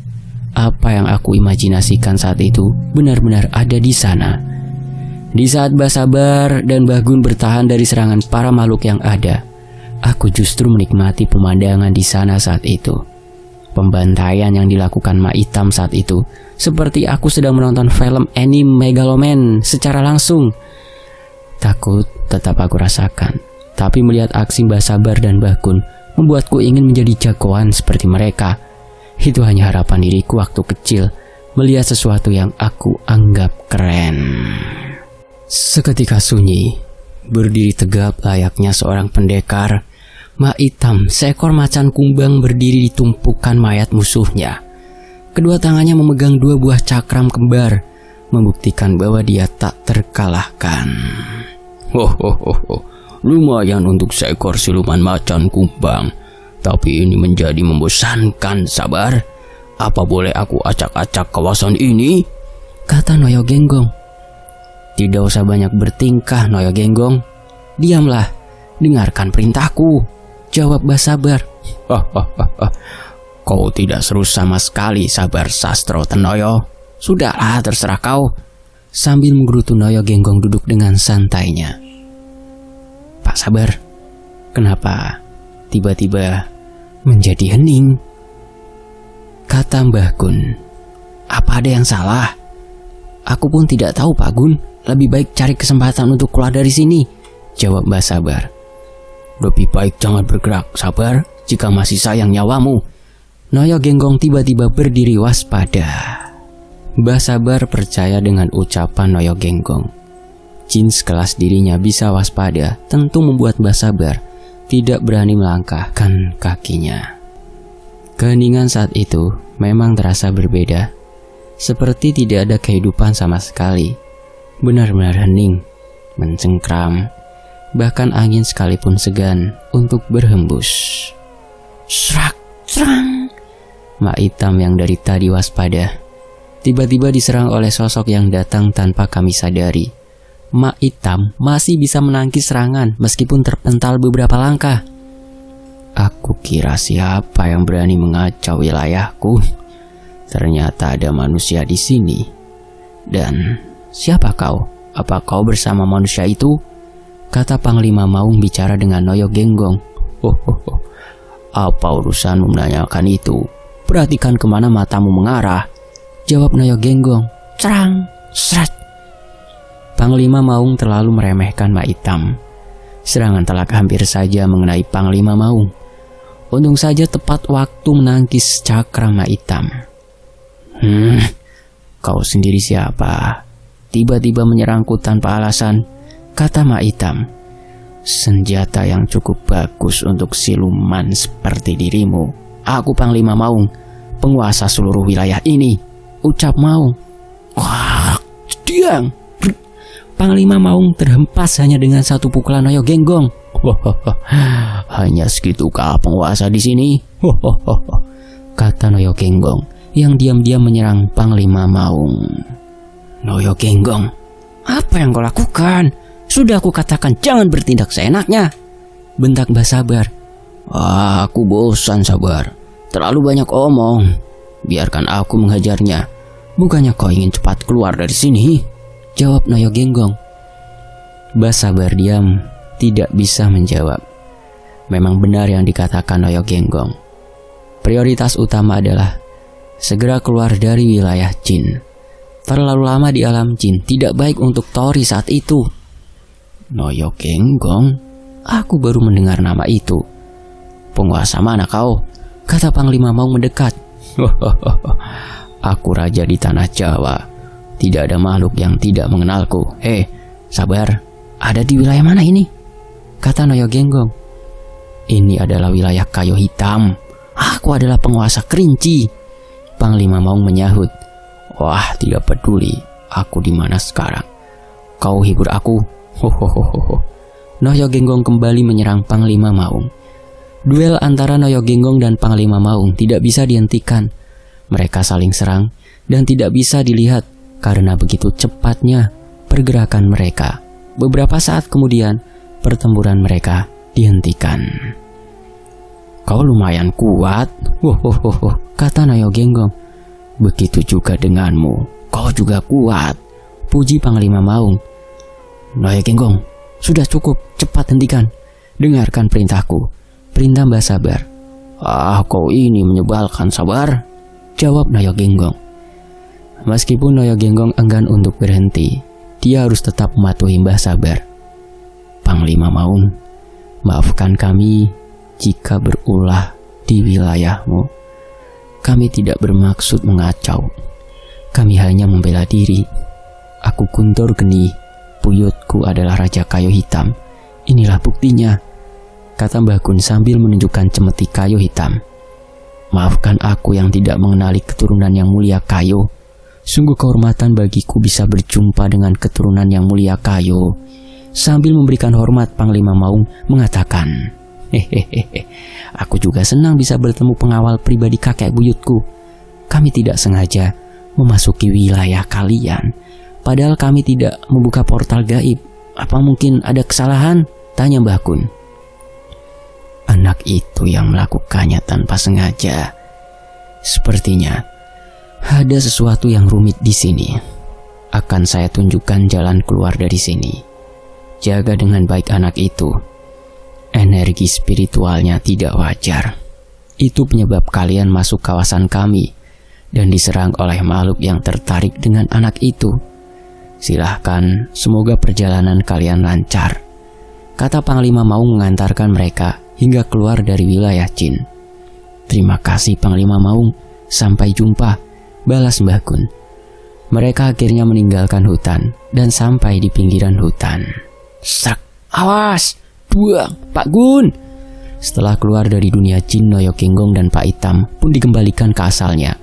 Apa yang aku imajinasikan saat itu benar-benar ada di sana. Di saat Mbah Sabar dan Mbah Gun bertahan dari serangan para makhluk yang ada, aku justru menikmati pemandangan di sana saat itu. Pembantaian yang dilakukan Mak Itam saat itu seperti aku sedang menonton film anime Megaloman secara langsung. Takut tetap aku rasakan, tapi melihat aksi Mbah Sabar dan Mbah Gun membuatku ingin menjadi jagoan seperti mereka. Itu hanya harapan diriku waktu kecil, melihat sesuatu yang aku anggap keren. Seketika sunyi, berdiri tegap layaknya seorang pendekar, Mak Itam, seekor macan kumbang berdiri di tumpukan mayat musuhnya. Kedua tangannya memegang dua buah cakram kembar, membuktikan bahwa dia tak terkalahkan. Lumayan untuk seekor siluman macan kumbang, tapi ini menjadi membosankan, Sabar. Apa boleh aku acak-acak kawasan ini? Kata Noyo Genggong. Tidak usah banyak bertingkah, Noyo Genggong. Diamlah, dengarkan perintahku, jawab Mbah Sabar. Kau tidak seru sama sekali, Sabar Sastro Tenoyo. Sudahlah, terserah kau. Sambil menggerutu, Noyo Genggong duduk dengan santainya. Pak Sabar, kenapa tiba-tiba menjadi hening? Kata Mbah Gun. Apa ada yang salah? Aku pun tidak tahu, Pak Gun. Lebih baik cari kesempatan untuk keluar dari sini, jawab Mbah Sabar. Lebih baik jangan bergerak, Sabar, jika masih sayang nyawamu. Noyo Genggong tiba-tiba berdiri waspada. Mbah Sabar percaya dengan ucapan Noyo Genggong. Jin sekelas dirinya bisa waspada tentu membuat Mbah Sabar tidak berani melangkahkan kakinya. Keheningan saat itu memang terasa berbeda, seperti tidak ada kehidupan sama sekali. Benar-benar hening, mencengkram, bahkan angin sekalipun segan untuk berhembus. Serak, serang. Mak Itam yang dari tadi waspada, tiba-tiba diserang oleh sosok yang datang tanpa kami sadari. Mak Itam masih bisa menangkis serangan meskipun terpental beberapa langkah. Aku kira siapa yang berani mengacau wilayahku. Ternyata ada manusia di sini. Dan siapa kau? Apa kau bersama manusia itu? Kata Panglima Maung bicara dengan Noyo Genggong. Apa urusanmu menanyakan itu? Perhatikan kemana matamu mengarah, jawab Noyo Genggong. Cerang, seret. Panglima Maung terlalu meremehkan Mak Itam. Serangan telak hampir saja mengenai Panglima Maung. Untung saja tepat waktu menangkis cakram Mak Itam. Kau sendiri siapa? Tiba-tiba menyerangku tanpa alasan, kata Mak Itam. Senjata yang cukup bagus untuk siluman seperti dirimu. Aku Panglima Maung, penguasa seluruh wilayah ini, ucap Maung. Wah, diam. Panglima Maung terhempas hanya dengan satu pukulan Noyo Genggong. Hanya segitukah penguasa di sini? Kata Noyo Genggong yang diam-diam menyerang Panglima Maung. Noyo Genggong, apa yang kau lakukan? Sudah aku katakan jangan bertindak seenaknya. bentak Mbah Sabar. Aku bosan Sabar, terlalu banyak omong. Biarkan aku menghajarnya. Bukannya kau ingin cepat keluar dari sini? Jawab Noyo Genggong. Mbah Sabar diam, tidak bisa menjawab. Memang benar yang dikatakan Noyo Genggong. Prioritas utama adalah segera keluar dari wilayah jin. Terlalu lama di alam jin tidak baik untuk Tori saat itu. Noyo Genggong? Aku baru mendengar nama itu. Penguasa mana kau? Kata Panglima Maung mendekat. Aku raja di tanah Jawa. Tidak ada makhluk yang tidak mengenalku. Sabar, ada di wilayah mana ini? Kata Noyo Genggong. Ini adalah wilayah kayu hitam. Aku adalah penguasa Kerinci. Panglima Maung menyahut. Wah, tidak peduli aku di mana sekarang. Kau hibur aku. Noyo Genggong kembali menyerang Panglima Maung. Duel antara Noyo Genggong dan Panglima Maung tidak bisa dihentikan. Mereka saling serang dan tidak bisa dilihat karena begitu cepatnya pergerakan mereka. Beberapa saat kemudian, pertempuran mereka dihentikan. Kau lumayan kuat, kata Noyo Genggong. Begitu juga denganmu, kau juga kuat, puji Panglima Maung. Noyo Genggong, sudah cukup, cepat hentikan. Dengarkan perintahku, perintah Mbah Sabar. Kau ini menyebalkan Sabar, jawab Noyo Genggong. Meskipun Noyo Genggong enggan untuk berhenti, dia harus tetap mematuhi Mbah Sabar. Panglima Maung, maafkan kami jika berulah di wilayahmu. Kami tidak bermaksud mengacau. Kami hanya membela diri. Aku Guntur Geni, buyutku adalah Raja Kayu Hitam. Inilah buktinya, kata Mbah Gun sambil menunjukkan cemeti kayu hitam. Maafkan aku yang tidak mengenali keturunan yang mulia Kayu. Sungguh kehormatan bagiku bisa berjumpa dengan keturunan yang mulia Kayu. Sambil memberikan hormat, Panglima Maung mengatakan, aku juga senang bisa bertemu pengawal pribadi kakek buyutku. Kami tidak sengaja memasuki wilayah kalian. Padahal kami tidak membuka portal gaib. Apa mungkin ada kesalahan? Tanya Mbah Gun. Anak itu yang melakukannya tanpa sengaja. Sepertinya ada sesuatu yang rumit di sini. Akan saya tunjukkan jalan keluar dari sini. Jaga dengan baik anak itu. Energi spiritualnya tidak wajar. Itu penyebab kalian masuk kawasan kami dan diserang oleh makhluk yang tertarik dengan anak itu. Silahkan, semoga perjalanan kalian lancar, kata Panglima Maung mengantarkan mereka hingga keluar dari wilayah jin. Terima kasih Panglima Maung, sampai jumpa, balas Mbah Gun. Mereka akhirnya meninggalkan hutan dan sampai di pinggiran hutan. Srek, awas, buang, Pak Gun. Setelah keluar dari dunia jin, Noyo Genggong dan Pak Hitam pun dikembalikan ke asalnya.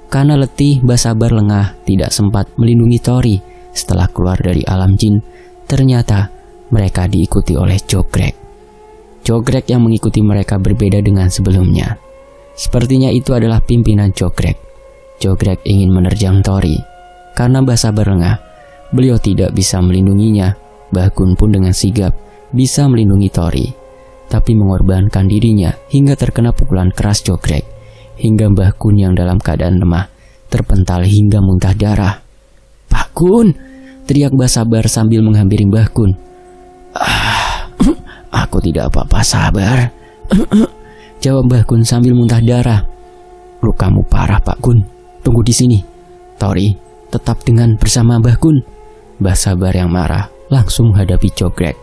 Karena letih, Mbah Sabar lengah, tidak sempat melindungi Tori. Setelah keluar dari alam jin, ternyata mereka diikuti oleh Jogrek. Jogrek yang mengikuti mereka berbeda dengan sebelumnya. Sepertinya itu adalah pimpinan Jogrek. Jogrek ingin menerjang Tori. Karena Mbah Sabar lengah, beliau tidak bisa melindunginya. Mbah Gun pun dengan sigap bisa melindungi Tori, tapi mengorbankan dirinya hingga terkena pukulan keras Jogrek. Hingga Mbah Gun yang dalam keadaan lemah terpental hingga muntah darah. Pak Gun, teriak Mbah Sabar sambil menghampiri Mbah Gun. Aku tidak apa-apa Sabar, jawab Mbah Gun sambil muntah darah. Lukamu parah Pak Gun, tunggu di sini. Tori tetap dengan bersama Mbah Gun. Mbah Sabar yang marah langsung menghadapi Jogrek.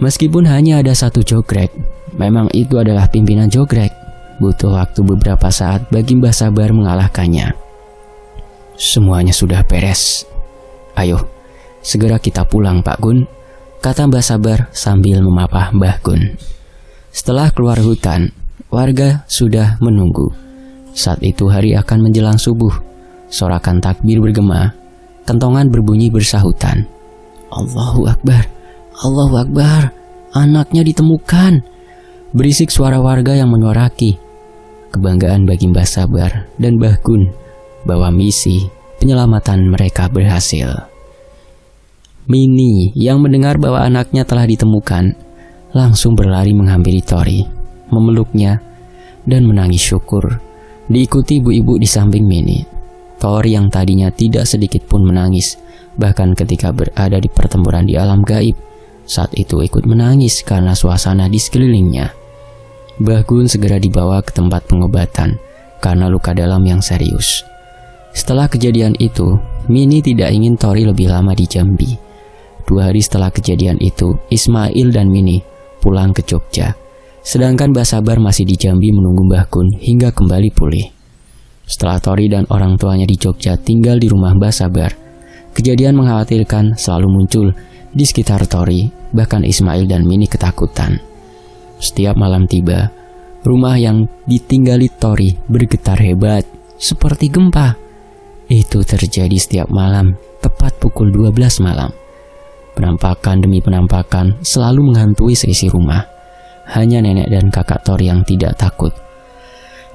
Meskipun hanya ada satu Jogrek, memang itu adalah pimpinan Jogrek. Butuh waktu beberapa saat bagi Mbah Sabar mengalahkannya. Semuanya sudah beres. Ayo, segera kita pulang Pak Gun, kata Mbah Sabar sambil memapah Mbah Gun. Setelah keluar hutan, warga sudah menunggu. Saat itu hari akan menjelang subuh. Sorakan takbir bergema, kentongan berbunyi bersahutan. Allahu Akbar, Allahu Akbar, anaknya ditemukan. Berisik suara warga yang menyuaraki. Kebanggaan bagi Mbah Sabar dan Mbah Gun bahwa misi penyelamatan mereka berhasil. Mini yang mendengar bahwa anaknya telah ditemukan langsung berlari menghampiri Tori, memeluknya, dan menangis syukur. Diikuti ibu-ibu di samping Minnie. Tori yang tadinya tidak sedikit pun menangis, bahkan ketika berada di pertempuran di alam gaib, saat itu ikut menangis karena suasana di sekelilingnya. Bahgun segera dibawa ke tempat pengobatan karena luka dalam yang serius. Setelah kejadian itu, Minnie tidak ingin Tori lebih lama di Jambi. 2 hari setelah kejadian itu, Ismail dan Minnie pulang ke Jogja, sedangkan Mbah Sabar masih di Jambi menunggu Mbah Gun hingga kembali pulih. Setelah Tori dan orang tuanya di Jogja tinggal di rumah Mbah Sabar, kejadian mengkhawatirkan selalu muncul di sekitar Tori, bahkan Ismail dan Minnie ketakutan. Setiap malam tiba, rumah yang ditinggali Tori bergetar hebat, seperti gempa. Itu terjadi setiap malam, tepat pukul 12 malam. Penampakan demi penampakan selalu menghantui seisi rumah. Hanya nenek dan kakak Tori yang tidak takut.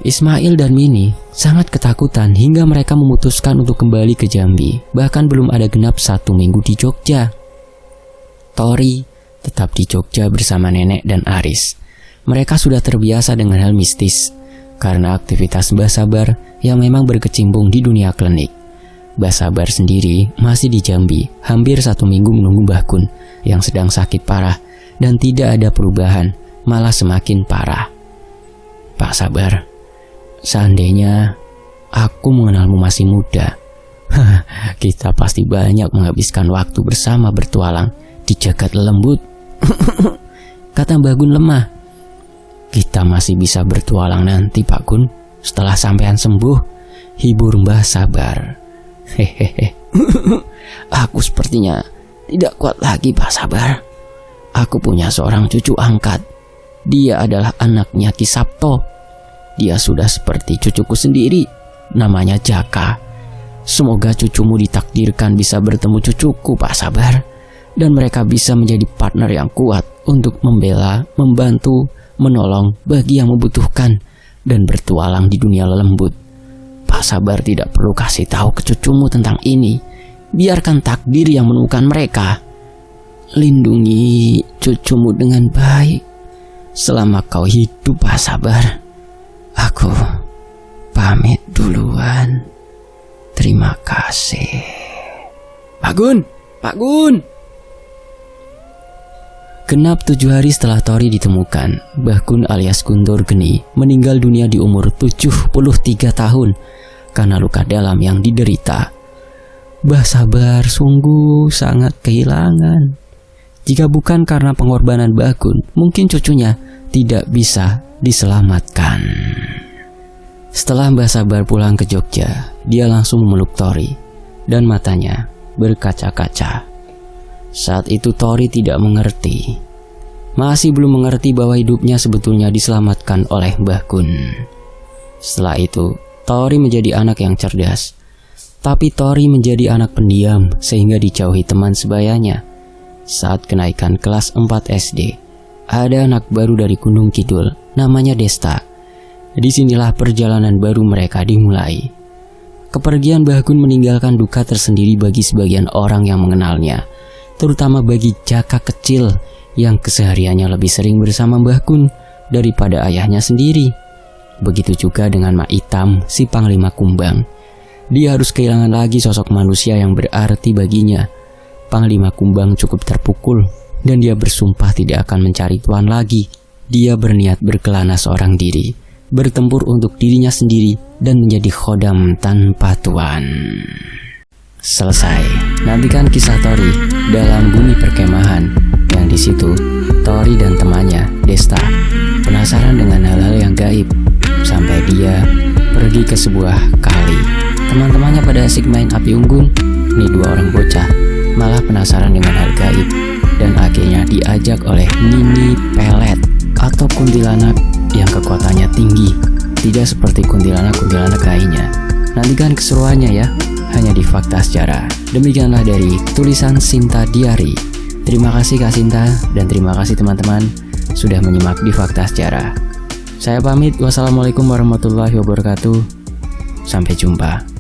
Ismail dan Minnie sangat ketakutan hingga mereka memutuskan untuk kembali ke Jambi. Bahkan belum ada genap 1 minggu di Jogja. Tori tetap di Jogja bersama nenek dan Aris. Mereka sudah terbiasa dengan hal mistis karena aktivitas Mbah Sabar yang memang berkecimpung di dunia klinik. Mbah Sabar sendiri masih di Jambi, hampir 1 minggu menunggu Mbah Gun yang sedang sakit parah dan tidak ada perubahan, malah semakin parah. Pak Sabar, seandainya aku mengenalmu masih muda, kita pasti banyak menghabiskan waktu bersama bertualang di jagat lembut. Kata Mbah Gun lemah. Kita masih bisa bertualang nanti Pak Gun, setelah sampean sembuh, hibur Mbah Sabar. Hehehe. Aku sepertinya tidak kuat lagi Pak Sabar. Aku punya seorang cucu angkat. Dia adalah anaknya Ki Sabto. Dia sudah seperti cucuku sendiri, namanya Jaka. Semoga cucumu ditakdirkan bisa bertemu cucuku Pak Sabar, dan mereka bisa menjadi partner yang kuat untuk membela, membantu, menolong bagi yang membutuhkan, dan bertualang di dunia lembut. Pak Sabar tidak perlu kasih tahu ke cucumu tentang ini. Biarkan takdir yang menemukan mereka. Lindungi cucumu dengan baik selama kau hidup Pak Sabar. Aku pamit duluan. Terima kasih. Pak Gun, Pak Gun. Genap 7 hari setelah Tori ditemukan, Mbah Gun alias Guntur Geni meninggal dunia di umur 73 tahun karena luka dalam yang diderita. Mbah Sabar sungguh sangat kehilangan. Jika bukan karena pengorbanan Mbah Gun, mungkin cucunya tidak bisa diselamatkan. Setelah Mbah Sabar pulang ke Jogja, dia langsung memeluk Tori dan matanya berkaca-kaca. Saat itu Tori tidak mengerti. Masih belum mengerti bahwa hidupnya sebetulnya diselamatkan oleh Mbah Gun. Setelah itu, Tori menjadi anak yang cerdas. Tapi Tori menjadi anak pendiam sehingga dijauhi teman sebayanya. Saat kenaikan kelas 4 SD, ada anak baru dari Gunung Kidul, namanya Desta. Disinilah perjalanan baru mereka dimulai. Kepergian Mbah Gun meninggalkan duka tersendiri bagi sebagian orang yang mengenalnya, terutama bagi Jaka kecil yang kesehariannya lebih sering bersama Mbah Gun daripada ayahnya sendiri. Begitu juga dengan Mak Itam, si Panglima Kumbang. Dia harus kehilangan lagi sosok manusia yang berarti baginya. Panglima Kumbang cukup terpukul dan dia bersumpah tidak akan mencari tuan lagi. Dia berniat berkelana seorang diri, bertempur untuk dirinya sendiri dan menjadi khodam tanpa tuan. Selesai. Nantikan kisah Tori dalam Bumi Perkemahan, yang di situ Tori dan temannya Desta penasaran dengan hal-hal yang gaib sampai dia pergi ke sebuah kali. Teman-temannya pada asik main api unggun. Ini 2 orang bocah malah penasaran dengan hal gaib dan akhirnya diajak oleh Nini Pelet atau kuntilanak yang kekuatannya tinggi, tidak seperti kuntilanak-kuntilanak lainnya. Nantikan keseruannya ya, hanya di Fakta Sejarah. Demikianlah dari tulisan Sinta Diari. Terima kasih Kak Sinta dan terima kasih teman-teman sudah menyimak di Fakta Sejarah. Saya pamit, wassalamualaikum warahmatullahi wabarakatuh. Sampai jumpa.